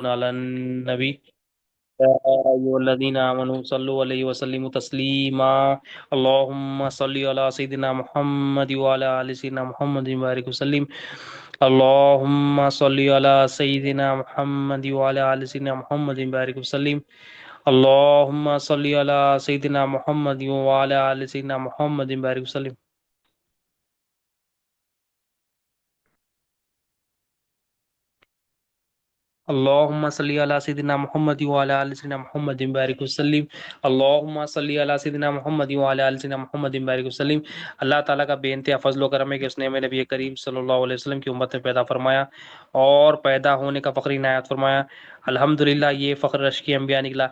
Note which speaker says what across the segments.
Speaker 1: على النبي يا أيها الذين آمنوا صلوا عليه وسلموا تسليما اللهم صل على سيدنا محمد وعلى آل سيدنا محمد وبارك وسلم اللهم صل على سيدنا محمد وعلى آل سيدنا محمد وبارك وسلم اللهم صل على سيدنا محمد وعلى آل سيدنا محمد وبارك وسلم اللهم صل على سيدنا محمد وعلى ال سيدنا محمد بارك وسلم اللهم صل على سيدنا محمد وعلى ال سيدنا محمد بارك وسلم اللہ تعالیٰ کا بے انتہا فضل و کرم ہے کہ اس نے ہمیں نبی کریم صلی اللہ علیہ وسلم کی امت میں پیدا فرمایا اور پیدا ہونے کا فخر عنایت فرمایا الحمدللہ یہ فخر رشکی انبیاء نکلا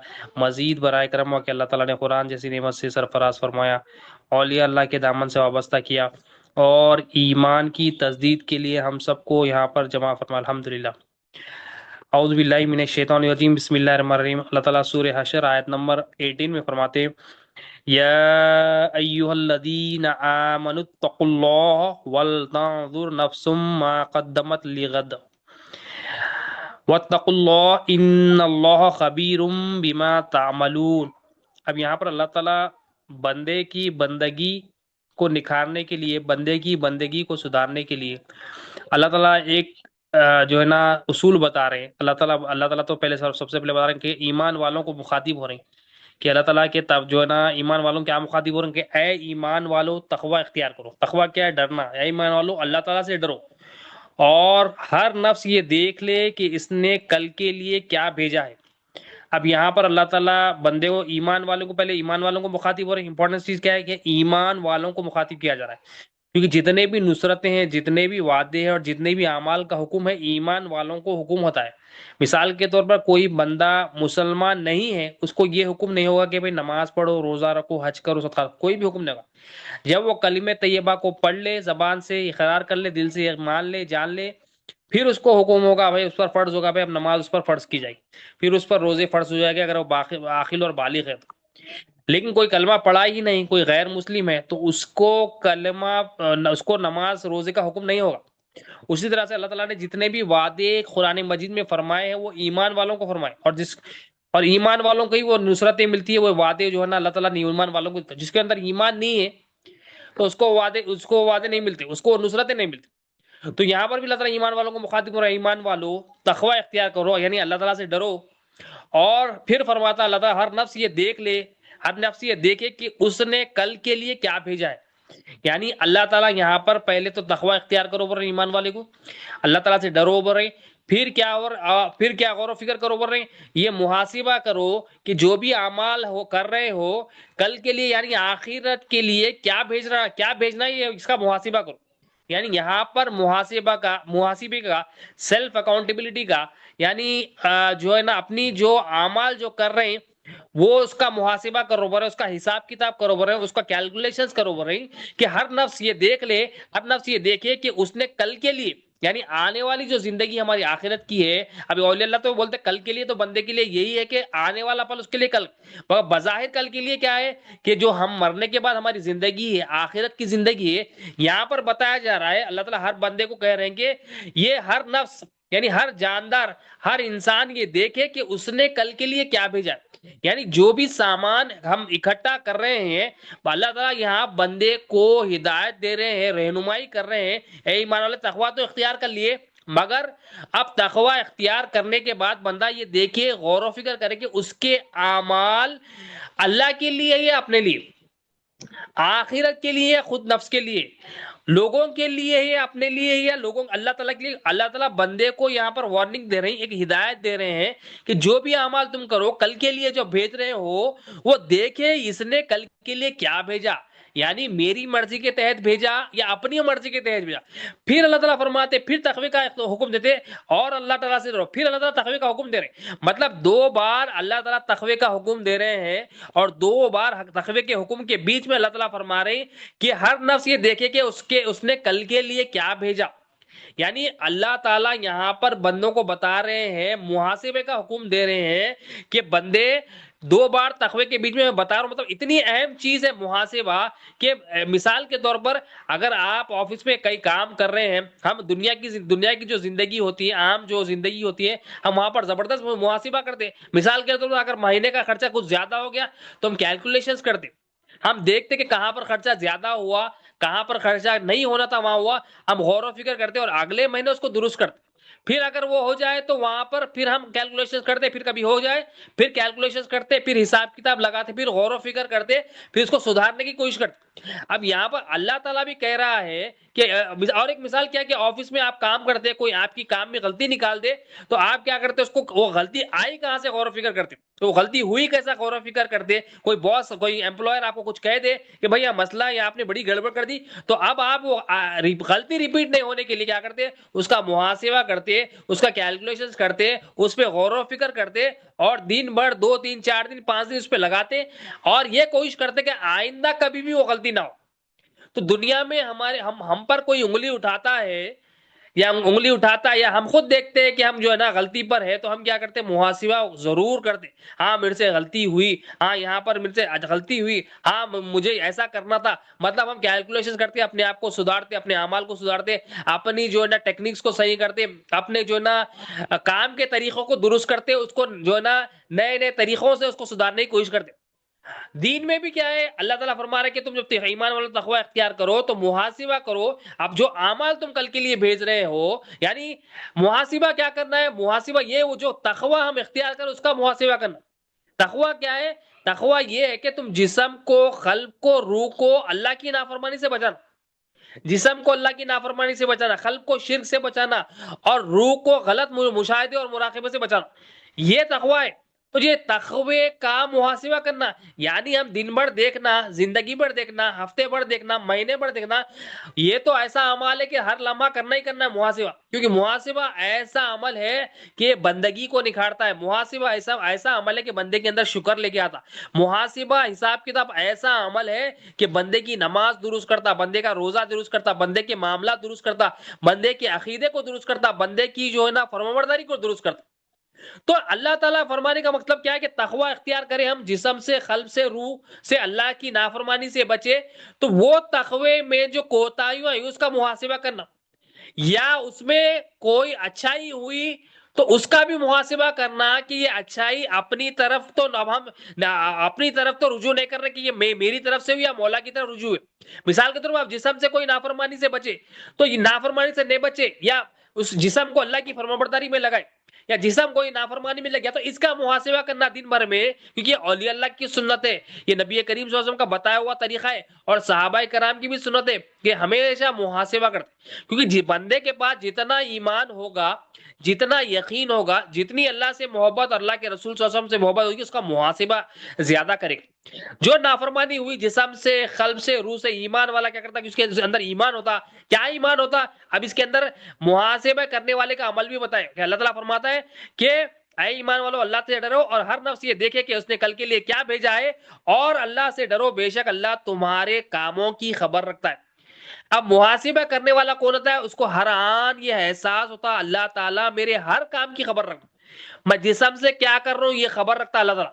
Speaker 1: مزید برائے کرم ہوا کہ اللہ تعالیٰ نے قرآن جیسی نعمت سے سرفراز فرمایا اولیاء اللہ کے دامن سے وابستہ کیا اور ایمان کی تجدید کے لیے ہم سب کو یہاں پر جمع فرمایا الحمدللہ اعوذ باللہ من الشیطان الرجیم بسم اللہ الرحمن الرحیم اللہ تعالیٰ سورہ حشر آیت نمبر 18 میں فرماتے ہیں یا ایہا الذین آمنوا اتقوا اللہ ولتنظر نفس ما قدمت لغد واتقوا اللہ ان اللہ خبیر بما تعملون۔ اب یہاں پر اللہ تعالیٰ بندے کی بندگی کو نکھارنے کے لیے، بندے کی بندگی کو سدھارنے کے لیے اللہ تعالیٰ ایک جو ہے نا اصول بتا رہے ہیں۔ اللہ تعالیٰ تو پہلے سب سے پہلے بتا رہے ہیں کہ ایمان والوں کو مخاطب ہو رہے ہیں کہ اللہ تعالیٰ کے تب جو ہے نا ایمان والوں کیا مخاطب ہو رہے ہیں کہ اے ایمان والو تقوی اختیار کرو۔ تقوی کیا ہے؟ ڈرنا۔ اے ایمان والو اللہ تعالیٰ سے ڈرو اور ہر نفس یہ دیکھ لے کہ اس نے کل کے لیے کیا بھیجا ہے۔ اب یہاں پر اللہ تعالیٰ بندے کو، ایمان والوں کو، پہلے ایمان والوں کو مخاطب ہو رہے ہیں۔ امپورٹنٹ چیز کیا ہے کہ ایمان والوں کو مخاطب کیا جا رہا ہے، کیونکہ جتنے بھی نصرتیں ہیں، جتنے بھی وعدے ہیں اور جتنے بھی اعمال کا حکم ہے، ایمان والوں کو حکم ہوتا ہے۔ مثال کے طور پر کوئی بندہ مسلمان نہیں ہے، اس کو یہ حکم نہیں ہوگا کہ بھئی نماز پڑھو، روزہ رکھو، حج کرو، صدقہ، کوئی بھی حکم نہیں ہوگا۔ جب وہ کلمہ طیبہ کو پڑھ لے، زبان سے اقرار کر لے، دل سے مان لے، جان لے، پھر اس کو حکم ہوگا، بھائی اس پر فرض ہوگا، بھائی اب نماز اس پر فرض کی جائے گی، پھر اس پر روزے فرض ہو جائے گا اگر وہ عاقل اور بالغ ہے تو۔ لیکن کوئی کلمہ پڑھا ہی نہیں، کوئی غیر مسلم ہے، تو اس کو کلمہ، اس کو نماز روزے کا حکم نہیں ہوگا۔ اسی طرح سے اللہ تعالیٰ نے جتنے بھی وعدے قرآن مجید میں فرمائے ہیں وہ ایمان والوں کو فرمائے، اور ایمان والوں کو ہی وہ نصرتیں ملتی ہے، وہ وعدے جو ہے نا اللہ تعالیٰ نے ایمان والوں کو دیتا ہے۔ جس کے اندر ایمان نہیں ہے تو اس کو وعدے نہیں ملتے، اس کو نصرتیں نہیں ملتی۔ تو یہاں پر بھی اللہ تعالیٰ ایمان والوں کو مخاطب ہو رہا ہے، ایمان والو تقوی اختیار کرو، یعنی اللہ تعالیٰ سے ڈرو۔ اور پھر فرماتا اللہ تعالیٰ ہر نفس یہ دیکھ لے، ہر نفس یہ دیکھے کہ اس نے کل کے لیے کیا بھیجا ہے۔ یعنی اللہ تعالیٰ یہاں پر پہلے تو تقوی اختیار کرو بول رہے ہیں ایمان والے کو، اللہ تعالیٰ سے ڈرو بول رہے ہیں، پھر کیا غور و فکر کرو بول رہے ہیں، یہ محاسبہ کرو کہ جو بھی اعمال کر رہے ہو کل کے لیے، یعنی آخرت کے لیے کیا بھیجنا ہے، یہ اس کا محاسبہ کرو۔ یعنی یہاں پر محاسبے کا، سیلف اکاؤنٹیبلٹی کا، یعنی جو ہے نا اپنی جو اعمال جو کر رہے ہیں وہ اس کا محاسبہ کرو بول رہے ہیں، اس کا حساب کتاب کرو بول رہے ہیں، اس کا کیلکولیشنز کرو بول رہے ہیں کہ ہر نفس یہ دیکھ لے، ہر نفس یہ دیکھے کہ اس نے کل کے لیے، یعنی آنے والی جو زندگی ہماری آخرت کی ہے، ابھی اولیاء اللہ تو بولتے کل کے لیے، تو بندے کے لیے یہی ہے کہ آنے والا پل اس کے لیے کل، بظاہر کل کے لیے کیا ہے کہ جو ہم مرنے کے بعد ہماری زندگی ہے، آخرت کی زندگی ہے، یہاں پر بتایا جا رہا ہے، اللہ تعالیٰ ہر بندے کو کہہ رہے ہیں کہ یہ ہر نفس، یعنی ہر جاندار، ہر انسان یہ دیکھے کہ اس نے کل کے لیے کیا بھیجا۔ یعنی جو بھی سامان ہم اکٹھا کر رہے ہیں، اللہ تعالیٰ یہاں بندے کو ہدایت دے رہے ہیں، رہنمائی کر رہے ہیں، اے ایمان والے تقویٰ تو اختیار کر لیے، مگر اب تقویٰ اختیار کرنے کے بعد بندہ یہ دیکھے، غور و فکر کرے کہ اس کے اعمال اللہ کے لیے یا اپنے لیے، آخرت کے لیے، خود نفس کے لیے، لوگوں کے لیے ہے، اپنے لیے ہے، یا اللہ تعالیٰ کے لیے۔ اللہ تعالیٰ بندے کو یہاں پر وارننگ دے رہے ہیں، ایک ہدایت دے رہے ہیں کہ جو بھی اعمال تم کرو کل کے لیے جو بھیج رہے ہو، وہ دیکھے اس نے کل کے لیے کیا بھیجا، یعنی میری مرضی کے تحت بھیجا یا اپنی مرضی کے تحت بھیجا۔ پھر اللہ تعالیٰ فرماتے، پھر تقوی کا حکم دیتے، اور اللہ تعالیٰ سے ڈرو، پھر اللہ تعالیٰ تقوی کا حکم دے رہے ہیں۔ مطلب دو بار اللہ تعالیٰ تقوی کا حکم دے رہے ہیں، اور دو بار تقوی کے حکم کے بیچ میں اللہ تعالیٰ فرما رہے ہیں کہ ہر نفس یہ دیکھے کہ اس نے کل کے لیے کیا بھیجا۔ یعنی اللہ تعالیٰ یہاں پر بندوں کو بتا رہے ہیں، محاسبے کا حکم دے رہے ہیں کہ بندے دو بار تقوی کے بیچ میں بتا رہا ہوں، مطلب اتنی اہم چیز ہے محاسبہ کہ مثال کے طور پر اگر آپ آفس میں کئی کام کر رہے ہیں، ہم دنیا کی جو زندگی ہوتی ہے، عام جو زندگی ہوتی ہے، ہم وہاں پر زبردست محاسبہ کرتے ہیں۔ مثال کے طور پر اگر مہینے کا خرچہ کچھ زیادہ ہو گیا تو ہم کیلکولیشنز کرتے، ہم دیکھتے کہ کہاں پر خرچہ زیادہ ہوا، کہاں پر خرچہ نہیں ہونا تھا وہاں ہوا، ہم غور و فکر کرتے اور اگلے مہینے اس کو درست کرتے۔ پھر اگر وہ ہو جائے تو وہاں پر پھر ہم کیلکولیشن کرتے، پھر کبھی ہو جائے پھر کیلکولیشن کرتے، پھر حساب کتاب لگاتے، پھر غور و فکر کرتے، پھر اس کو سدھارنے کی کوشش کرتے۔ اب یہاں پر اللہ تعالیٰ بھی کہہ رہا ہے کہ اور ایک مثال کیا کہ آفس میں آپ کام کرتے، کوئی آپ کی کام میں غلطی نکال دے تو آپ کیا کرتے، اس کو وہ غلطی آئی کہاں سے غور و فکر کرتے، تو وہ غلطی ہوئی کیسا غور و فکر کرتے۔ کوئی باس، کوئی امپلائر آپ کو کچھ کہہ دے کہ بھئی یہ مسئلہ ہے، آپ نے بڑی گڑبڑ کر دی، تو اب آپ وہ غلطی ریپیٹ نہیں ہونے کے لیے کیا کرتے، اس کا محاسبہ کرتے، اس کا کیلکولیشن کرتے، اس پہ غور و فکر کرتے، اور دن بھر 2 3 4 دن 5 دن اس پہ لگاتے، اور یہ کوشش کرتے کہ آئندہ کبھی بھی وہ غلطی نہ ہو۔ تو دنیا میں ہم پر کوئی انگلی اٹھاتا ہے یا ہم خود دیکھتے ہیں کہ ہم جو ہے نا غلطی پر ہے، تو ہم کیا کرتے، محاسبہ ضرور کرتے، ہاں میرے سے غلطی ہوئی، ہاں یہاں پر میرے سے غلطی ہوئی، ہاں مجھے ایسا کرنا تھا، مطلب ہم کیلکولیشن کرتے، اپنے آپ کو سدھارتے، اپنے اعمال کو سدھارتے، اپنی جو ہے نا ٹیکنیکس کو صحیح کرتے، اپنے جو ہے نا کام کے طریقوں کو درست کرتے، اس کو جو ہے نا نئے نئے طریقوں سے اس کو سدھارنے کی کوشش کرتے۔ دین میں بھی کیا ہے، اللہ تعالیٰ فرما رہا ہے کہ تم جب ایمان والا تقوی اختیار کرو تو محاسبہ کرو، اب جو اعمال تم کل کے لیے بھیج رہے ہو، یعنی محاسبہ کیا کرنا ہے، محاسبہ یہ وہ جو تقوی ہم اختیار کریں اس کا محاسبہ کرنا۔ تقوی کیا ہے؟ تقوی یہ ہے کہ تم جسم کو، قلب کو، روح کو اللہ کی نافرمانی سے بچانا، جسم کو اللہ کی نافرمانی سے بچانا، قلب کو شرک سے بچانا، اور روح کو غلط مشاہدے اور مراقبے سے بچانا، یہ تقوی ہے۔ تو یہ تقوی کا محاسبہ کرنا، یعنی ہم دن بھر دیکھنا، زندگی بھر دیکھنا، ہفتے بھر دیکھنا، مہینے بھر دیکھنا، یہ تو ایسا عمل ہے کہ ہر لمحہ کرنا ہی کرنا ہے محاسبہ، کیونکہ محاسبہ ایسا عمل ہے کہ بندگی کو نکھارتا ہے، محاسبہ ایسا عمل ہے کہ بندے کے اندر شکر لے کے آتا، محاسبہ حساب کتاب ایسا عمل ہے کہ بندے کی نماز درست کرتا، بندے کا روزہ درست کرتا، بندے کے معاملات درست کرتا، بندے کے عقیدے کو درست کرتا، بندے کی جو ہے نا فرمانبرداری کو درست کرتا۔ تو اللہ تعالیٰ فرمانے کا مطلب کیا ہے کہ تقوی اختیار کریں، ہم جسم سے، قلب سے، روح سے اللہ کی نافرمانی سے بچے، تو وہ تقوی میں جو کوتاہیاں ہیں اس کا محاسبہ کرنا، یا اس میں کوئی اچھائی ہوئی تو اس کا بھی محاسبہ کرنا کہ یہ اچھائی اپنی طرف تو اپنی طرف تو رجوع نہیں کر رہے کہ یہ میری طرف سے ہوئی یا مولا کی طرف رجوع ہے۔ مثال کے طور پر آپ جسم سے کوئی نافرمانی سے بچے تو یہ نافرمانی سے نہیں بچے، یا اس جسم کو اللہ کی فرمانبرداری میں لگائے، یا جسم کوئی نافرمانی میں لگ گیا تو اس کا محاسبہ کرنا دن بھر میں، کیونکہ اولیاء اللہ کی سنت ہے، یہ نبی کریم صلی اللہ علیہ وسلم کا بتایا ہوا طریقہ ہے، اور صحابہ کرام کی بھی سنت ہے کہ ہمیشہ محاسبہ کرتے، کیونکہ بندے کے پاس جتنا ایمان ہوگا، جتنا یقین ہوگا، جتنی اللہ سے محبت اور اللہ کے رسول صلی اللہ علیہ وسلم سے محبت ہوگی، اس کا محاسبہ زیادہ کرے گا۔ جو نافرمانی ہوئی جسم سے، قلب سے، روح سے، ایمان والا کیا کرتا کہ اس کے اندر ایمان ہوتا، کیا ایمان ہوتا، اب اس کے اندر محاسبہ کرنے والے کا عمل بھی بتائے کہ اللہ تعالیٰ فرماتا ہے کہ اے ایمان والو اللہ سے ڈرو اور ہر نفس یہ دیکھے کہ اس نے کل کے لیے کیا بھیجا ہے، اور اللہ سے ڈرو، بے شک اللہ تمہارے کاموں کی خبر رکھتا ہے۔ اب محاسبہ کرنے والا کون ہوتا ہے؟ اس کو ہر آن یہ احساس ہوتا اللہ تعالیٰ میرے ہر کام کی خبر رکھتا، میں جسم سے کیا کر رہا ہوں یہ خبر رکھتا اللہ تعالیٰ،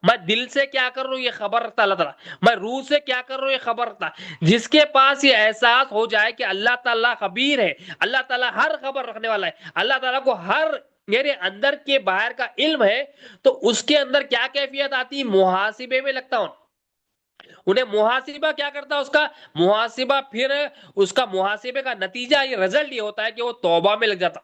Speaker 1: میں دل سے کیا کر رہا ہوں یہ خبر رکھتا اللہ تعالیٰ، میں روح سے کیا کر رہا ہوں یہ خبر رکھتا۔ جس کے پاس یہ احساس ہو جائے کہ اللہ تعالیٰ خبیر ہے، اللہ تعالیٰ ہر خبر رکھنے والا ہے، اللہ تعالیٰ کو ہر میرے اندر کے باہر کا علم ہے، تو اس کے اندر کیا کیفیت آتی؟ محاسبے میں لگتا ہوں۔ انہیں محاسبہ کیا کرتا ہے؟ اس کا محاسبہ، پھر اس کا محاسبے کا نتیجہ، یہ رزلٹ یہ ہوتا ہے کہ وہ توبہ میں لگ جاتا،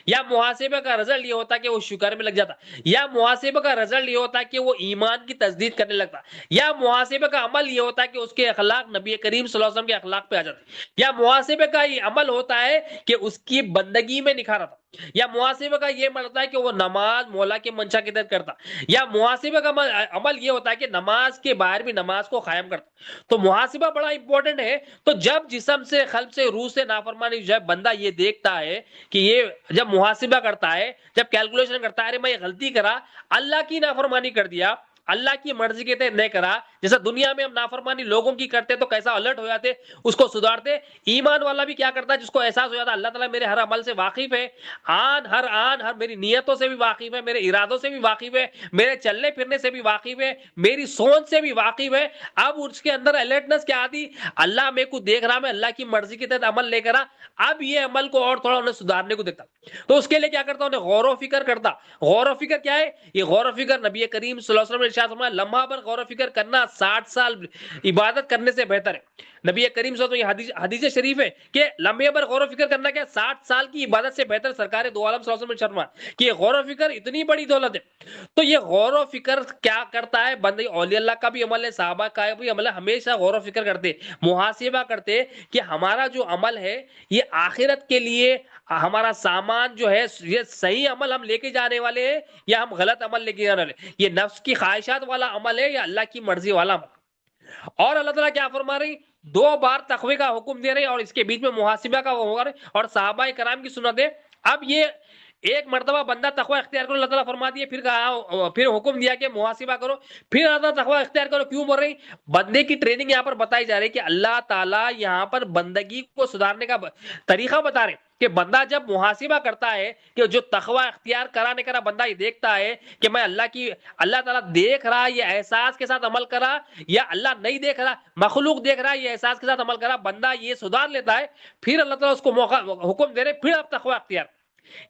Speaker 1: یا محاسبہ کا رزلٹ یہ ہوتا ہے کہ وہ شکر میں لگ جاتا، یا محاسبہ کا رزلٹ یہ ہوتا ہے کہ وہ ایمان کی تجدید کرنے لگتا، یا محاسبہ کا عمل یہ ہوتا ہے کہ اس کے اخلاق نبی کریم صلی اللہ علیہ وسلم کے اخلاق پہ آ جاتے، یا محاسبہ کا یہ عمل ہوتا ہے کہ اس کی بندگی میں نکھار آتا، یا محاسبہ کا یہ عمل ہوتا ہے کہ وہ نماز مولا کے منشا کی طرف کرتا، یا محاسبہ کا عمل یہ ہوتا ہے کہ نماز کے باہر بھی نماز کو قائم کرتا۔ تو محاسبہ بڑا امپورٹنٹ ہے۔ تو جب جسم سے، قلب سے، روح سے نافرمانی جب بندہ یہ دیکھتا ہے کہ یہ جب محاسبہ کرتا ہے، جب کیلکولیشن کرتا ہے، ارے میں یہ غلطی کرا، اللہ کی نافرمانی کر دیا، اللہ کی مرضی کے تحت نہیں کرا، جیسا دنیا میں ہم نافرمانی لوگوں کی کرتے تو کیسا الرٹ ہو جاتے، اس کو سدھارتے، ایمان والا بھی کیا کرتا ہے، جس کو احساس ہو جاتا اللہ تعالیٰ میرے ہر عمل سے واقف ہے، ہر میری نیتوں سے بھی واقف ہے، میرے ارادوں سے بھی واقف ہے، میرے چلنے پھرنے سے بھی واقف ہے، میری سوچ سے بھی واقف ہے۔ اب اس کے اندر الرٹنس کیا آتی، اللہ میرے کو دیکھ رہا، میں اللہ کی مرضی کے تحت عمل لے کرا، اب یہ عمل کو اور تھوڑا انہیں سدھارنے کو دیتا، تو اس کے لیے کیا کرتا، انہیں غور و فکر کرتا۔ غور و فکر کیا ہے، یہ غور و فکر نبی کریم صلی اللہ علیہ وسلم نے ارشاد فرمایا لمحہ پر غور و فکر کرنا 60 سال عبادت کرنے سے بہتر ہے۔ نبی کریم صلی اللہ علیہ وسلم، یہ حدیث شریف ہے کہ لمحے پر غور و فکر کرنا کیا 60 سال کی عبادت سے بہتر، سرکار دو عالم صلی اللہ علیہ وسلم نے فرمایا کہ یہ غور و فکر اتنی بڑی دولت ہے۔ تو یہ غور و فکر کیا کرتا ہے، بندے اولیاء اللہ کا بھی عمل ہے، صحابہ کا بھی عمل ہے، ہمیشہ غور و فکر کرتے، محاسبہ کرتے کہ ہمارا جو عمل ہے یہ آخرت کے لیے ہمارا سامان جو ہے یہ صحیح عمل ہم لے کے جانے والے ہیں یا ہم غلط عمل لے کے جانے والے ہیں، یہ نفس کی خواہشات والا عمل ہے یا اللہ کی مرضی والا عمل۔ اور اللہ تعالیٰ کیا فرما رہی، 2 بار تقوی کا حکم دے رہے اور اس کے بیچ میں محاسبہ کا وہ ہو رہے اور صحابہ کرام کی سنت ہے۔ اب یہ ایک مرتبہ بندہ تقوی اختیار کرو، اللہ تعالیٰ فرما دیا، پھر حکم دیا کہ محاسبہ کرو، پھر اللہ تعالیٰ تقوی اختیار کرو، کیوں بول رہی، بندے کی ٹریننگ یہاں پر بتائی جا رہی ہے کہ اللہ تعالیٰ یہاں پر بندگی کو سدھارنے کا طریقہ بتا رہے ہیں کہ بندہ جب محاسبہ کرتا ہے کہ جو تقوی اختیار کرانے کا بندہ یہ دیکھتا ہے کہ میں اللہ تعالیٰ دیکھ رہا، یہ احساس کے ساتھ عمل کرا، یا اللہ نہیں دیکھ رہا مخلوق دیکھ رہا، یہ احساس کے ساتھ عمل کرا، بندہ یہ سدھار لیتا ہے، پھر اللہ تعالیٰ اس کو حکم دے رہے پھر اب تقوی اختیار،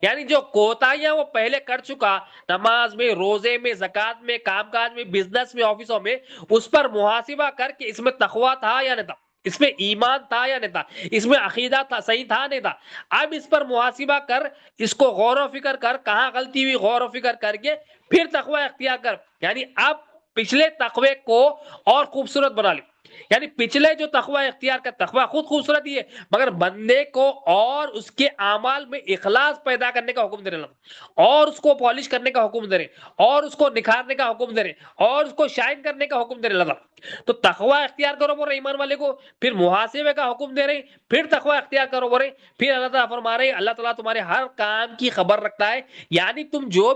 Speaker 1: یعنی جو کوتاہیاں وہ پہلے کر چکا نماز میں، روزے میں، زکات میں، کام کاج میں، بزنس میں، آفسوں میں، اس پر محاسبہ کر کے اس میں تقوی تھا یا نہیں تھا، اس میں ایمان تھا یا نہیں تھا، اس میں عقیدہ تھا صحیح تھا نہیں تھا، اب اس پر محاسبہ کر، اس کو غور و فکر کر، کہاں غلطی ہوئی غور و فکر کر کے پھر تقوی اختیار کر، یعنی اب پچھلے تقوی کو اور خوبصورت بنا لی، یعنی پچھلے جو تقوی اختیار کا تقوی خود خوبصورت ہی ہے مگر بندے کو اور اس کے اعمال میں اخلاص پیدا کرنے کا حکم دے رہے اور اس کو پالش کرنے کا حکم دے رہے اور اس کو نکھارنے کا حکم دے رہے اور اس کو شائن کرنے کا حکم دے رہے اللہ۔ تو تقوی اختیار کرو بول رہے ایمان والے کو، پھر محاسبے کا حکم دے رہے، پھر تقوی اختیار کرو بول رہے، پھر اللہ تعالیٰ فرما رہے اللہ تعالیٰ تمہارے ہر کام کی خبر رکھتا ہے، یعنی تم جو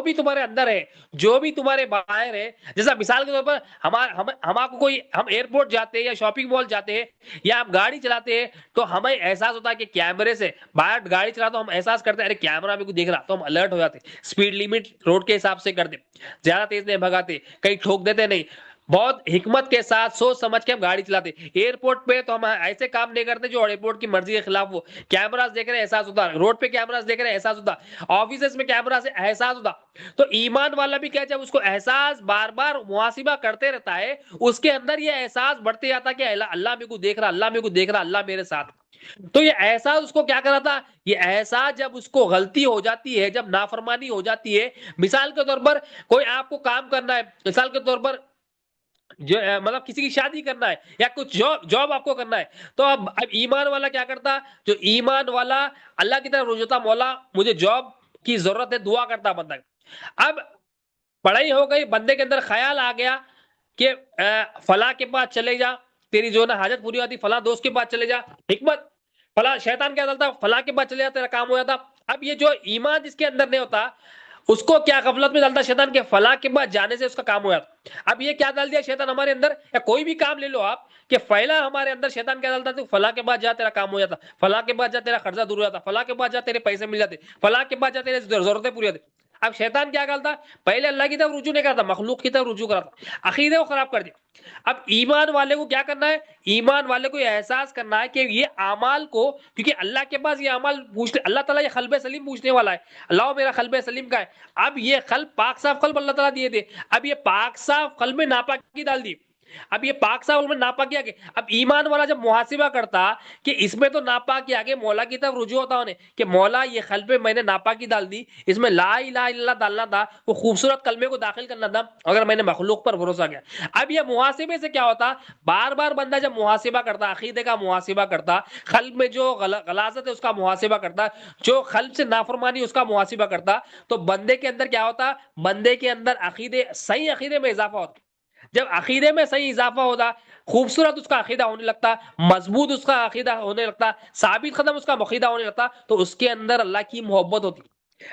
Speaker 1: بھی تمہارے اندر ہے، جو بھی تمہارے باہر ہے، جیسا مثال کے طور پر ہم ایئرپورٹ جاتے ہیں یا شاپنگ مال جاتے ہیں یا ہم گاڑی چلاتے ہیں تو ہمیں احساس ہوتا ہے کہ کیمرے سے باہر گاڑی چلا تو ہم احساس کرتے ہیں ارے کیمرہ میرے کو دیکھ رہا، تو ہم الرٹ ہو جاتے، سپیڈ لیمٹ روڈ کے حساب سے کرتے، زیادہ تیز نہیں بھگاتے، کہیں ٹھوک دیتے نہیں، بہت حکمت کے ساتھ سوچ سمجھ کے ہم گاڑی چلاتے۔ ایئرپورٹ پہ تو ہم ایسے کام نہیں کرتے جو ایئرپورٹ کی مرضی کے خلاف، وہ کیمراز دیکھ رہے احساس ہوتا، روڈ پہ کیمراز دیکھ رہے احساس ہوتا، آفیسز میں کیمرا سے احساس ہوتا۔ تو ایمان والا بھی کیا، جب اس کو احساس بار بار محاسبہ کرتے رہتا ہے اس کے اندر یہ احساس بڑھتے جاتا کہ اللہ میرے کو دیکھ رہا، اللہ میرے کو دیکھ رہا، اللہ میرے ساتھ۔ تو یہ احساس اس کو کیا کرا تھا، یہ احساس جب اس کو غلطی ہو جاتی ہے، جب نافرمانی ہو جاتی ہے، مثال کے طور پر کوئی آپ کو کام کرنا ہے، مثال کے طور پر مطلب کسی کی شادی کرنا ہے یا کچھ جاب آپ کو کرنا ہے، تو اب ایمان والا کیا کرتا، جو ایمان والا اللہ کی طرف رجوع ہوتا، مولا مجھے جاب کی ضرورت ہے، دعا کرتا بندہ۔ اب پڑھائی ہو گئی، بندے کے اندر خیال آ گیا کہ فلاں کے پاس چلے جا، تیری جو نا حاجت پوری ہوتی، فلاں دوست کے پاس چلے جا، حکمت فلاں شیطان کیا چلتا، فلاں کے پاس چلے جا تیرا کام ہو جاتا۔ اب یہ جو ایمان جس کے اندر نہیں ہوتا اس کو کیا غفلت میں ڈالتا شیطان کے فلاں کے بعد جانے سے اس کا کام ہو جاتا۔ اب یہ کیا ڈال دیا شیطان ہمارے اندر، یا کوئی بھی کام لے لو آپ کہ پہلا ہمارے اندر شیطان کیا ڈالتا ہے، فلاں کے بعد جا تیرا کام ہو جاتا، فلاں کے بعد جا تیرا قرضہ دور ہو جاتا، فلاں کے بعد جا تیرے پیسے مل جاتے، فلاں کے بعد جا تیرے ضرورتیں پوری ہوتی۔ اب شیطان کیا کرتا، پہلے اللہ کی طرف رجوع نہیں کرتا، مخلوق کی طرف رجوع کرتا، عقیدے کو خراب کر دیا۔ اب ایمان والے کو کیا کرنا ہے، ایمان والے کو یہ احساس کرنا ہے کہ یہ اعمال کو، کیونکہ اللہ کے پاس یہ اعمال پوچھتے، اللہ تعالیٰ یہ قلب سلیم پوچھنے والا ہے، اللہ میرا قلب سلیم کا ہے۔ اب یہ قلب پاک صاف قلب اللہ تعالیٰ دیے تھے، اب یہ پاک صاف قلب میں ناپاکی ڈال دی، اب یہ پاک صاف قلب میں ناپاکی آگے۔ اب ایمان والا جب محاسبہ کرتا کہ اس میں تو ناپاکی آگے، مولا کی طرف رجوع ہوتا انہیں کہ مولا یہ قلب میں میں نے ناپاکی ڈال دی، اس میں لا الہ الا اللہ ڈالنا تھا، وہ خوبصورت کلمے کو داخل کرنا تھا، اگر میں نے مخلوق پر بھروسہ کیا۔ اب یہ محاسبے سے کیا ہوتا، بار بار بندہ جب محاسبہ کرتا، عقیدے کا محاسبہ کرتا، قلب میں جو غلاظت ہے اس کا محاسبہ کرتا، جو قلب سے نافرمانی اس کا محاسبہ کرتا، تو بندے کے اندر کیا ہوتا، بندے کے اندر عقیدے، صحیح عقیدے میں اضافہ ہوتا۔ جب عقیدے میں صحیح اضافہ ہوتا، خوبصورت اس کا عقیدہ ہونے لگتا، مضبوط اس کا عقیدہ ہونے لگتا، ثابت قدم اس کا عقیدہ ہونے لگتا، تو اس کے اندر اللہ کی محبت ہوتی،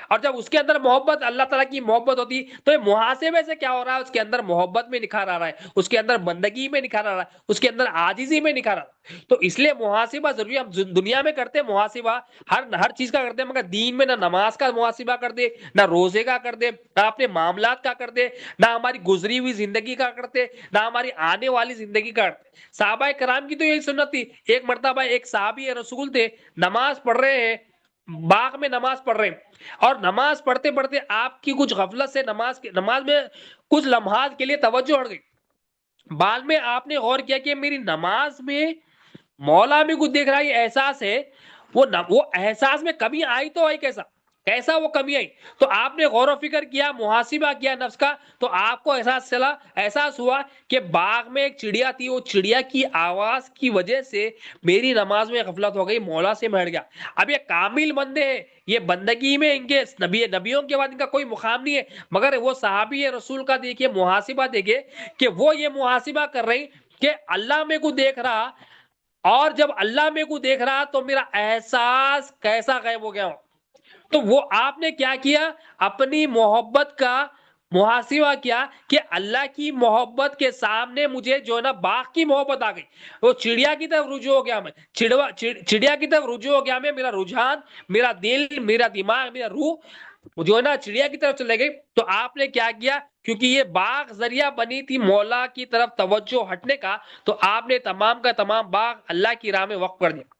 Speaker 1: اور جب اس کے اندر محبت، اللہ تعالیٰ کی محبت ہوتی، تو یہ محاسبے سے کیا ہو رہا ہے، اس کے اندر محبت میں نکھار آ رہا ہے، اس کے اندر بندگی میں نکھار آ رہا ہے، اس کے اندر عاجزی میں نکھار آ رہا ہے۔ تو اس لیے محاسبہ ضروری ہے۔ ہم دنیا میں کرتے ہیں محاسبہ، ہر چیز کا کرتے ہیں، مگر دین میں نہ نماز کا محاسبہ کر دے، نہ روزے کا کر دے، نہ اپنے معاملات کا کر دے، نہ ہماری گزری ہوئی زندگی کا کرتے، نہ ہماری آنے والی زندگی کا کرتے۔ صحابہ کرام کی تو یہی سنت تھی۔ ایک مرتبہ ایک صحابی رسول تھے، نماز پڑھ رہے ہیں، باغ میں نماز پڑھ رہے ہیں، اور نماز پڑھتے پڑھتے آپ کی کچھ غفلت سے نماز میں کچھ لمحات کے لیے توجہ ہٹ گئی۔ بعد میں آپ نے غور کیا کہ میری نماز میں مولا بھی کچھ دیکھ رہا ہے، یہ احساس ہے، وہ احساس میں کمی آئی تو آئی کیسا وہ کمی آئی؟ تو آپ نے غور و فکر کیا، محاسبہ کیا نفس کا، تو آپ کو احساس ہوا کہ باغ میں ایک چڑیا تھی، وہ چڑیا کی آواز کی وجہ سے میری نماز میں غفلت ہو گئی، مولا سے میں ہٹ گیا۔ اب یہ کامل بندے ہیں، یہ بندگی میں ان کے نبیوں کے بعد ان کا کوئی مقام نہیں ہے، مگر وہ صحابی رسول کا دیکھیے محاسبہ دیکھیے کہ وہ یہ محاسبہ کر رہے کہ اللہ میں کو دیکھ رہا، اور جب اللہ میں کو دیکھ رہا تو میرا احساس کیسا غائب ہو گیا ہو۔ تو وہ آپ نے کیا کیا، اپنی محبت کا محاسبہ کیا کہ اللہ کی محبت کے سامنے مجھے جو ہے نا باغ کی محبت آ گئی، وہ چڑیا کی طرف رجوع ہو گیا، میں چڑیا کی طرف رجوع ہو گیا، میں میرا رجحان، میرا دل، میرا دماغ، میرا روح جو ہے نا چڑیا کی طرف چلے گئی۔ تو آپ نے کیا کیا، کیونکہ یہ باغ ذریعہ بنی تھی مولا کی طرف توجہ ہٹنے کا، تو آپ نے تمام کا تمام باغ اللہ کی راہ میں وقف کر دیا۔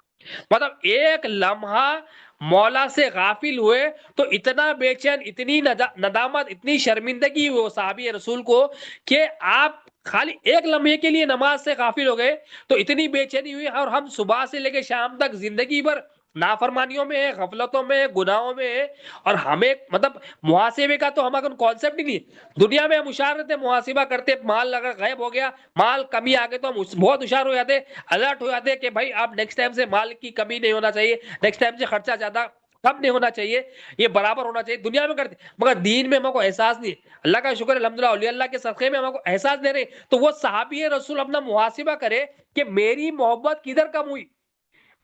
Speaker 1: مطلب ایک لمحہ مولا سے غافل ہوئے تو اتنا بے چین، اتنی ندامت، اتنی شرمندگی وہ صحابی رسول کو کہ آپ خالی ایک لمحے کے لیے نماز سے غافل ہو گئے، تو اتنی بے چینی ہوئی۔ اور ہم صبح سے لے کے شام تک زندگی بھر نافرمانیوں میں ہے، غفلتوں میں ہے، گناہوں میں ہے، اور ہمیں مطلب محاسبے کا تو ہمارا کانسیپٹ ہی نہیں ہے۔ دنیا میں ہم ہوشیار رہتے، محاسبہ کرتے، مال اگر غائب ہو گیا، مال کمی آ گئے تو ہم بہت ہوشیار ہو جاتے، الرٹ ہو جاتے کہ بھائی آپ نیکسٹ ٹائم سے مال کی کمی نہیں ہونا چاہیے، نیکسٹ ٹائم سے خرچہ زیادہ کم نہیں ہونا چاہیے، یہ برابر ہونا چاہیے۔ دنیا میں کرتے، مگر دین میں ہم کو احساس نہیں ہے۔ اللہ کا شکر الحمدللہ، اولیاء اللہ کے صدقے میں ہم کو احساس دے رہے۔ تو وہ صحابی رسول اپنا محاسبہ کرے کہ میری محبت کدھر کم ہوئی،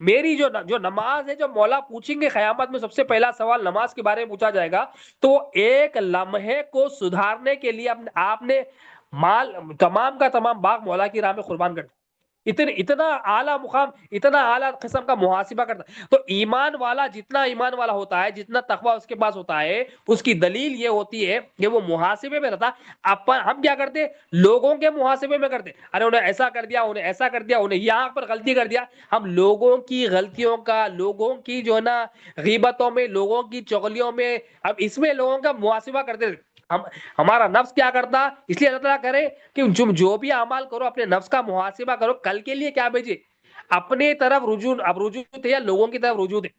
Speaker 1: میری جو نماز ہے، جو مولا پوچھیں گے قیامت میں، سب سے پہلا سوال نماز کے بارے میں پوچھا جائے گا، تو ایک لمحے کو سدھارنے کے لیے آپ نے مال تمام کا تمام باغ مولا کی راہ میں قربان کر دیا۔ اتنا اعلیٰ مقام، اتنا اعلیٰ قسم کا محاسبہ کرتا ہے۔ تو ایمان والا جتنا ایمان والا ہوتا ہے، جتنا تقوی اس کے پاس ہوتا ہے، اس کی دلیل یہ ہوتی ہے کہ وہ محاسبے میں رہتا۔ ہم کیا کرتے، لوگوں کے محاسبے میں کرتے، ارے انہیں ایسا کر دیا، انہیں ایسا کر دیا، انہیں یہاں پر غلطی کر دیا۔ ہم لوگوں کی غلطیوں کا، لوگوں کی جو ہے نا غیبتوں میں، لوگوں کی چغلیوں میں، اب اس میں لوگوں کا محاسبہ کرتے تھے۔ ہمارا نفس کیا کرتا، اس لیے اللہ تعالیٰ کرے کہ جو بھی اعمال کرو اپنے نفس کا محاسبہ کرو، کل کے لیے کیا بھیجے، اپنے طرف رجوع، اب رجوع تھے یا لوگوں کی طرف رجوع تھے؟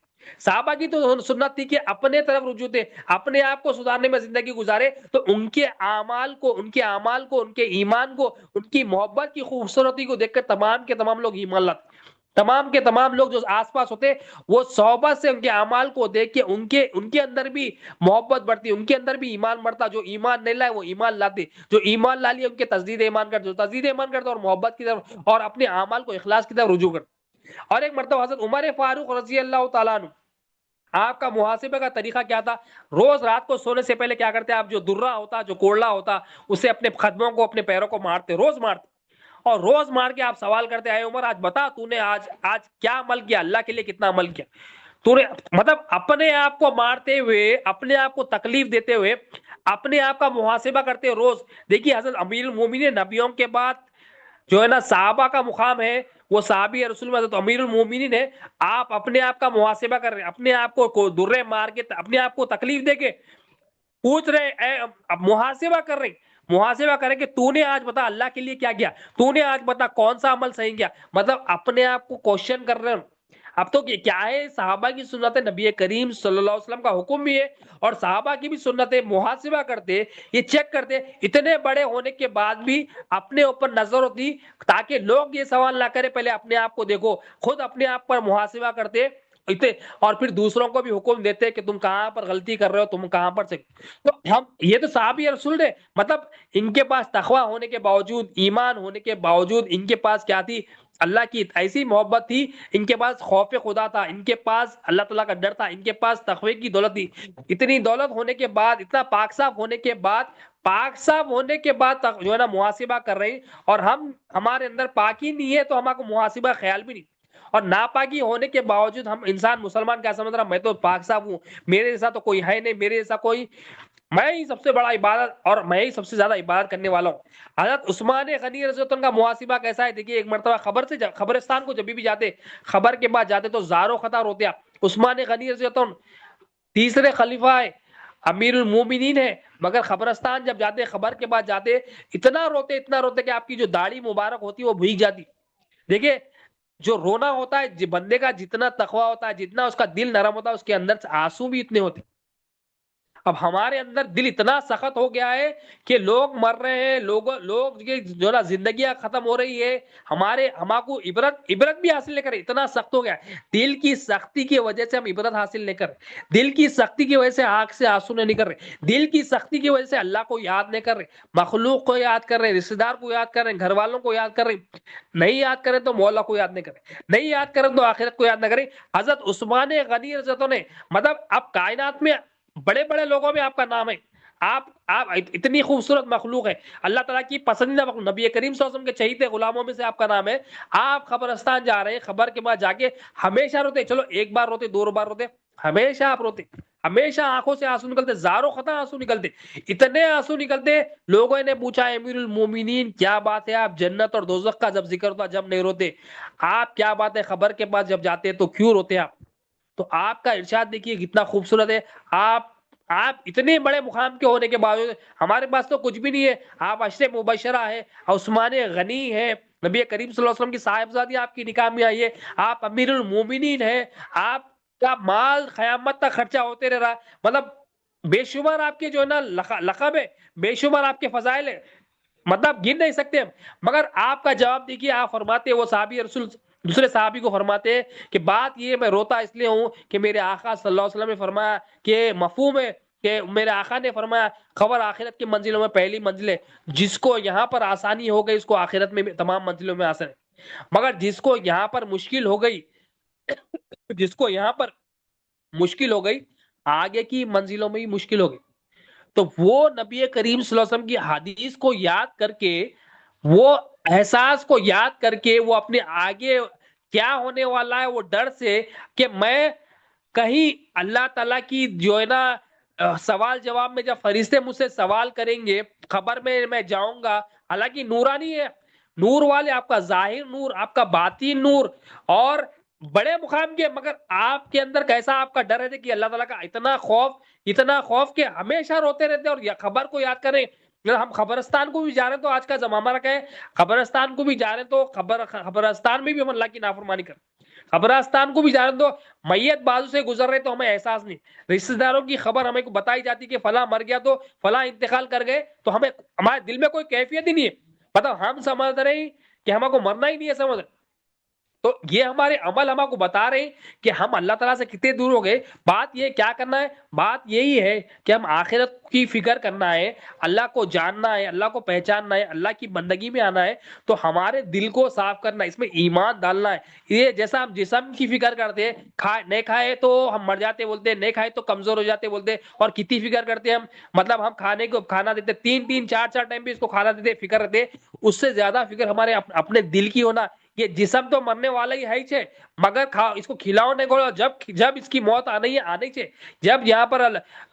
Speaker 1: صحابہ کی تو سنت تھی کہ اپنے طرف رجوع تھے، اپنے آپ کو سدھارنے میں زندگی گزارے، تو ان کے اعمال کو، ان کے ایمان کو، ان کی محبت کی خوبصورتی کو دیکھ کر تمام کے تمام لوگ ایمان لاتے۔ تمام کے تمام لوگ جو آس پاس ہوتے، وہ صحبت سے ان کے اعمال کو دیکھ کے ان کے اندر بھی محبت بڑھتی، ان کے اندر بھی ایمان بڑھتا۔ جو ایمان نہیں لائے وہ ایمان لاتے، جو ایمان لا لیے ان کے تجدید ایمان کرتے، تجدید ایمان کرتے اور محبت کی طرف اور اپنے اعمال کو اخلاص کی طرف رجوع کرتے۔ اور ایک مرتبہ حضرت عمر فاروق رضی اللہ تعالیٰ عنہ، آپ کا محاسبے کا طریقہ کیا تھا؟ روز رات کو سونے سے پہلے کیا کرتے آپ، جو درہ ہوتا، جو کوڑلا ہوتا، اسے اپنے قدموں کو، اپنے پیروں کو مارتے، روز مارتے، اور روز مار کے آپ سوال کرتے، اے عمر آج بتا تو نے آج کیا عمل کیا، اللہ کے لیے کتنا عمل کیا تو نے؟ مطلب اپنے آپ کو مارتے ہوئے، اپنے آپ کو تکلیف دیتے ہوئے، اپنے آپ کا محاسبہ کرتے روز۔ دیکھیے حضرت امیر المومنین نبیوں کے بعد جو ہے نا صحابہ کا مقام ہے، وہ صحابی رسول میں حضرت امیر المومنین ہے۔ آپ اپنے آپ کا محاسبہ کر رہے ہیں، اپنے آپ کو درے مار کے، اپنے آپ کو تکلیف دے کے پوچھ رہے، محاسبہ کر رہے، محاسبہ کریں کہ تو نے آج بتا اللہ کے لیے کیا کیا، تو نے آج بتا کون سا عمل صحیح کیا۔ مطلب اپنے آپ کو کوشچن کر رہے ہیں۔ اب تو کیا ہے، صحابہ کی سنت ہے، نبی کریم صلی اللہ علیہ وسلم کا حکم بھی ہے، اور صحابہ کی بھی سنت ہے، محاسبہ کرتے، یہ چیک کرتے، اتنے بڑے ہونے کے بعد بھی اپنے اوپر نظر ہوتی، تاکہ لوگ یہ سوال نہ کرے، پہلے اپنے آپ کو دیکھو، خود اپنے آپ پر محاسبہ کرتے، اور پھر دوسروں کو بھی حکم دیتے کہ تم کہاں پر غلطی کر رہے ہو، تم کہاں پر سے۔ تو ہم یہ تو صحابی رسول نے، مطلب ان کے پاس تقوی ہونے کے باوجود، ایمان ہونے کے باوجود، ان کے پاس کیا تھی، اللہ کی ایسی محبت تھی، ان کے پاس خوف خدا تھا، ان کے پاس اللہ تعالیٰ کا ڈر تھا، ان کے پاس تقوی کی دولت تھی. اتنی دولت ہونے کے بعد، اتنا پاک صاف ہونے کے بعد، پاک صاف ہونے کے بعد جو ہے نا محاسبہ کر رہے ہیں. اور ہمارے اندر پاکی نہیں ہے تو ہمارا کو محاسبہ خیال بھی نہیں. اور ناپاکی ہونے کے باوجود ہم انسان مسلمان کیا سمجھ رہا، میں تو پاک صاف ہوں، میرے جیسا تو کوئی ہے نہیں، میرے جیسا کوئی، میں ہی سب سے بڑا عبادت اور میں ہی سب سے زیادہ عبادت کرنے والا ہوں. حضرت عثمان غنی رضی اللہ عنہ کا محاسبہ کیسا ہے دیکھیے. ایک مرتبہ خبرستان کو جب بھی جاتے، خبر کے بعد جاتے تو زارو خطا روتے. عثمان غنی رضی اللہ عنہ تیسرے خلیفہ ہے، امیر المومنین ہے، مگر خبرستان جب جاتے، خبر کے بعد جاتے، اتنا روتے کہ آپ کی جو داڑھی مبارک ہوتی ہے وہ بھیگ جاتی. دیکھیے جو رونا ہوتا ہے، بندے کا جتنا تقوی ہوتا ہے، جتنا اس کا دل نرم ہوتا ہے، اس کے اندر سے آنسو بھی اتنے ہوتے. اب ہمارے اندر دل اتنا سخت ہو گیا ہے کہ لوگ مر رہے ہیں، لوگ جو نا زندگیاں ختم ہو رہی ہے، ہمارا کو عبرت بھی حاصل نہیں کرے، اتنا سخت ہو گیا ہے. دل کی سختی کی وجہ سے ہم عبرت حاصل نہیں کر رہے، دل کی سختی کی وجہ سے آنکھ سے آنسو نہیں کر رہے، دل کی سختی کی وجہ سے اللہ کو یاد نہیں کر رہے، مخلوق کو یاد کر رہے، رشتے دار کو یاد کر رہے، گھر والوں کو یاد کر رہے. نہیں یاد کریں تو مولا کو یاد نہیں کریں، نہیں یاد کریں تو آخرت کو یاد نہ کریں. حضرت عثمان غنی رضی اللہ عنہ نے، مطلب اب کائنات میں بڑے بڑے لوگوں میں آپ کا نام ہے. آپ اتنی خوبصورت مخلوق ہے، اللہ تعالیٰ کی پسندیدہ مخلوق، نبی کریم صلی اللہ علیہ وسلم کے چہیتے غلاموں میں سے آپ کا نام ہے. آپ خبرستان جا رہے ہیں، خبر کے بعد جا کے ہمیشہ روتے، چلو ایک بار روتے، دو بار روتے، ہمیشہ آپ روتے، ہمیشہ آنکھوں سے آنسو نکلتے، زاروں خطا آنسو نکلتے، اتنے آنسو نکلتے. لوگوں نے پوچھا امیر المومنین کیا بات ہے، آپ جنت اور دوزخ کا جب ذکر ہوتا جب نہیں روتے، آپ کیا بات ہے خبر کے بعد جب جاتے تو کیوں روتے آپ؟ تو آپ کا ارشاد دیکھیے کتنا خوبصورت ہے. آپ اتنے بڑے مقام کے ہونے کے باوجود، ہمارے پاس تو کچھ بھی نہیں ہے، آپ عشر مبشرہ ہے، عثمان غنی ہے، نبی کریم صلی اللہ علیہ وسلم کی صاحبزادی آپ کی نکاح میں آئی ہے، آپ امیر المومنین ہیں، آپ کا مال قیامت تک خرچہ ہوتے رہ رہا، مطلب بے شمار آپ کے جو ہے نا لقب ہے، بے شمار آپ کے فضائل ہے، مطلب گن نہیں سکتے ہم. مگر آپ کا جواب دیکھیے، آپ فرماتے وہ صحابی رسول دوسرے صحابی کو فرماتے ہیں کہ بات یہ میں روتا اس لیے ہوں کہ میرے آقا صلی اللہ علیہ وسلم نے فرمایا کہ مفہوم ہے کہ میرے آقا نے فرمایا خبر آخرت کی منزلوں میں پہلی منزل ہے، جس کو یہاں پر آسانی ہو گئی اس کو آخرت میں تمام منزلوں میں آسان ہے، مگر جس کو یہاں پر مشکل ہو گئی، جس کو یہاں پر مشکل ہو گئی، آگے کی منزلوں میں ہی مشکل ہو گئی. تو وہ نبی کریم صلی اللہ علیہ وسلم کی حدیث کو یاد کر کے، وہ احساس کو یاد کر کے، وہ اپنے آگے کیا ہونے والا ہے وہ ڈر سے کہ میں کہیں اللہ تعالیٰ کی جو ہے نا سوال جواب میں جب فرشتے مجھ سے سوال کریں گے، خبر میں جاؤں گا، حالانکہ نورانی ہے، نور والے، آپ کا ظاہر نور، آپ کا باطن نور، اور بڑے مقام کے، مگر آپ کے اندر کیسا آپ کا ڈر ہے کہ اللہ تعالیٰ کا اتنا خوف کہ ہمیشہ روتے رہتے اور خبر کو یاد کریں. ہم خبرستان کو بھی جا رہے ہیں تو آج کا زمانہ کیا ہے، خبرستان کو بھی جا رہے ہیں تو خبرستان میں بھی ہم اللہ کی نافرمانی کریں، خبرستان کو بھی جا رہے ہیں تو میت بازو سے گزر رہے تو ہمیں احساس نہیں، رشتہ داروں کی خبر ہمیں کو بتائی جاتی کہ فلاں مر گیا تو فلاں انتقال کر گئے تو ہمارے دل میں کوئی کیفیت ہی نہیں ہے، مطلب ہم سمجھ رہے ہیں کہ ہمیں کو مرنا ہی نہیں ہے، سمجھ رہے. تو یہ ہمارے عمل ہم کو بتا رہے ہیں کہ ہم اللہ تعالیٰ سے کتنے دور ہو گئے. بات یہ کیا کرنا ہے، بات یہی ہے کہ ہم آخرت کی فکر کرنا ہے، اللہ کو جاننا ہے، اللہ کو پہچاننا ہے، اللہ کی بندگی میں آنا ہے. تو ہمارے دل کو صاف کرنا ہے، اس میں ایمان ڈالنا ہے. یہ جیسا ہم جسم کی فکر کرتے ہیں، نہیں کھائے تو ہم مر جاتے بولتے، نہیں کھائے تو کمزور ہو جاتے بولتے، اور کتنی فکر کرتے ہم، مطلب ہم کھانے کو کھانا دیتے، تین چار ٹائم بھی اس کو کھانا دیتے، فکر رہتے. اس سے زیادہ فکر ہمارے اپنے دل کی ہونا. یہ جسم تو مرنے والا ہی ہے چھے، مگر اس کو کھلاؤ نہیں کو، جب اس کی موت آنی چھے، جب یہاں پر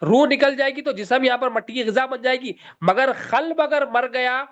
Speaker 1: روح نکل جائے گی تو جسم یہاں پر مٹی کی غذا بن جائے گی. مگر قلب اگر مر گیا،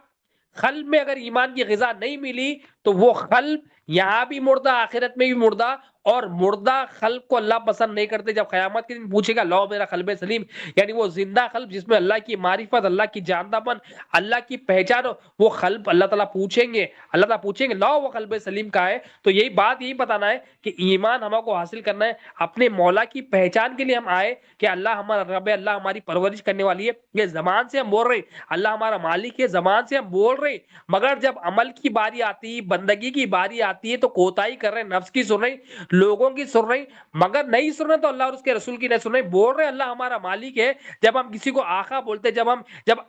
Speaker 1: قلب میں اگر ایمان کی غذا نہیں ملی تو وہ قلب یہاں بھی مردہ، آخرت میں بھی مردہ. اور مردہ قلب کو اللہ پسند نہیں کرتے. جب قیامت کے دن پوچھے گا لو میرا قلب سلیم، یعنی وہ زندہ قلب جس میں اللہ کی معرفت، اللہ کی جانناپن، اللہ کی پہچان، وہ قلب اللہ تعالیٰ پوچھیں گے، اللہ تعالیٰ پوچھیں گے لاؤ وہ قلب سلیم کا ہے. تو یہی بات یہی بتانا ہے کہ ایمان ہم کو حاصل کرنا ہے، اپنے مولا کی پہچان کے لیے ہم آئے کہ اللہ ہمارا رب ہے، اللہ ہماری پرورش کرنے والی ہے. یہ زبان سے ہم بول رہے ہیں اللہ ہمارا مالک ہے، زبان سے ہم بول رہے ہیں، مگر جب عمل کی باری آتی، بندگی کی باری آتی ہے تو کوتاہی کر رہے ہیں، نفس کی سن رہے ہیں، لوگوں کی سن رہے ہیں، مگر نہیں سن رہے تو اللہ اور اس کے رسول کی نہیں سن رہے. بول رہے اللہ ہمارا مالک ہے. جب ہم کسی کو آقا بولتے، جب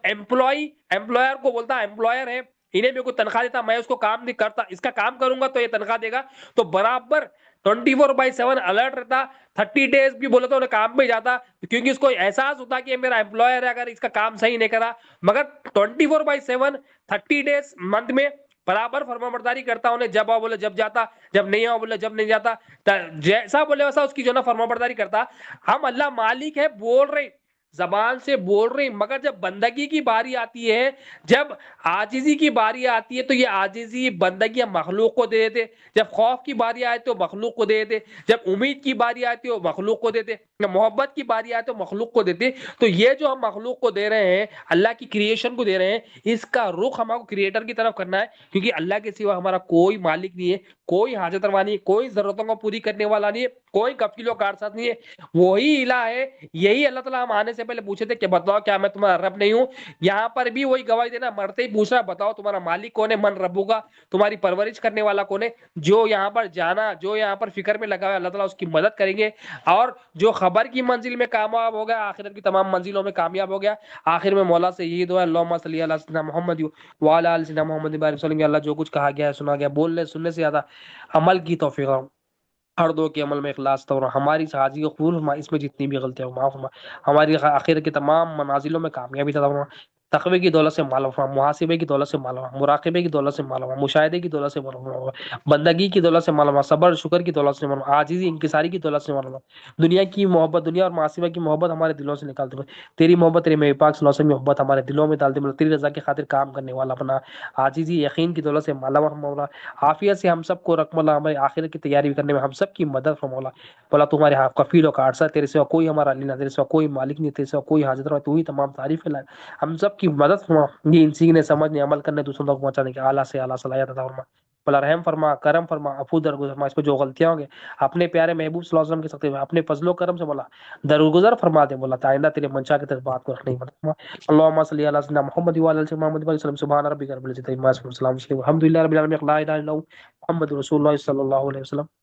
Speaker 1: امپلائر کو بولتا ہے امپلائر ہے، انہیں میرے کو تنخواہ دیتا، میں اس کو کام نہیں کرتا، اس کا کام کروں گا تو یہ تنخواہ دے گا، تو برابر 24/7 الرٹ رہتا، 30 days بھی بولے تو انہیں کام پہ جاتا، کیونکہ اس کو احساس ہوتا کہ یہ میرا امپلائر ہے، اگر اس کا کام صحیح نہیں کرا، مگر 24/7 30 days منتھ میں برابر فرما برداری کرتا، انہیں جب آؤ بولے جب جاتا، جب نہیں آؤ بولے جب نہیں جاتا، جیسا بولے ویسا اس کی جو نا فرما برداری کرتا۔ ہم اللہ مالک ہے بول رہے، زبان سے بول رہے، مگر جب بندگی کی باری آتی ہے، جب عاجزی کی باری آتی ہے، تو یہ عاجزی بندگی ہم مخلوق کو دے دیتے، جب خوف کی باری آئے تو مخلوق کو دے دیتے، جب امید کی باری آتی ہے مخلوق کو دیتے، جب محبت کی باری آئے تو مخلوق کو دیتے۔ تو یہ جو ہم مخلوق کو دے رہے ہیں، اللہ کی کریشن کو دے رہے ہیں، اس کا رخ ہمارا کریٹر کی طرف کرنا ہے، کیونکہ اللہ کے سوا ہمارا کوئی مالک نہیں ہے، کوئی حاجت روا نہیں ہے، کوئی ضرورتوں کو پوری کرنے والا نہیں ہے، کوئی کفیل و کارساز نہیں ہے، وہی الہ ہے۔ یہی اللہ تعالیٰ ہم آنے سے پہلے پوچھے تھے کہ بتاؤ کیا میں تمہارا رب نہیں ہوں؟ یہاں پر بھی وہی گواہی دینا، مرتے ہی پوچھ رہا بتاؤ تمہارا مالک کون ہے، من ربو کا، تمہاری پرورش کرنے والا کون ہے؟ جو یہاں پر جانا، جو یہاں پر فکر میں لگا ہوا ہے، اللہ تعالیٰ اس کی مدد کریں گے، اور جو خبر کی منزل میں کامیاب ہو گیا، آخرت کی تمام منزلوں میں کامیاب ہو گیا۔ آخر میں مولا سے یہی دعا ہے، اللہم صلی علی سیدنا محمد وعلی آل سیدنا محمد بارک وسلم۔ اللہ جو کچھ کہا گیا ہے، سنا گیا، بولنے سننے سے زیادہ عمل کی توفیق عطا، ہر دو کے عمل میں اخلاص تو ہماری حاضری کو قبول فرما، اس میں جتنی بھی غلطیاں ہو معاف فرما، ہماری آخر کے تمام منازلوں میں کامیابی عطا فرما، تقوی کی دولت سے مال فرما، محاسبے کی دولت سے مال فرما، مراقبے کی دولت سے مال فرما، مشاہدے کی دولت سے مال فرما، بندگی کی دولت سے مال فرما، صبر شکر کی دولت سے مال فرما، عاجزی انکساری کی دولت سے مال فرما، دنیا کی محبت، دنیا اور محاسبہ کی محبت ہمارے دلوں سے نکال دے، تیری محبت، تیرے میرے پاک صلی اللہ علیہ وسلم کی محبت ہمارے دلوں میں ڈال دے، تیری رضا کی خاطر کام کرنے والا بنا، عاجزی یقین کی دولت سے مالا مولا، عافیت سے ہم سب کو رقم اللہ، ہمارے آخرت کی تیاری کرنے میں ہم سب کی مدد فرما مولا، بولا تمہارے ہاں کفیل و کارسا، تیرے سوا کوئی ہمارا علی نہ، تیرے سوا کوئی مالک نہیں، تیرے سوا کوئی حاجت رہا، تو ہی تمام تعریف ہے، ہم سب کی مدد فرما، یہ سیکھنے سمجھنے عمل کرنے دوسروں تک پہنچانے کے اعلیٰ سے اعلیٰ صلاحیت عطا فرما، بلا رحم فرما، کرم فرما، عفو درگزر فرما، اس پہ جو غلطیاں ہوں گے اپنے پیارے محبوب صلی اللہ علیہ وسلم کے سکتے ہوئے اپنے فضل و کرم سے مولا درگزر فرما دے مولا، آئندہ تیرے منشا کی طرف بات کو رکھنے کی مدد، اللهم صل علی سیدنا محمد وعلى ال محمد وسلم، سبحان ربک رب العزة عما یصفون، الحمد للہ رب العالمین، لا الہ الا اللہ محمد رسول اللہ صلی اللہ علیہ وسلم۔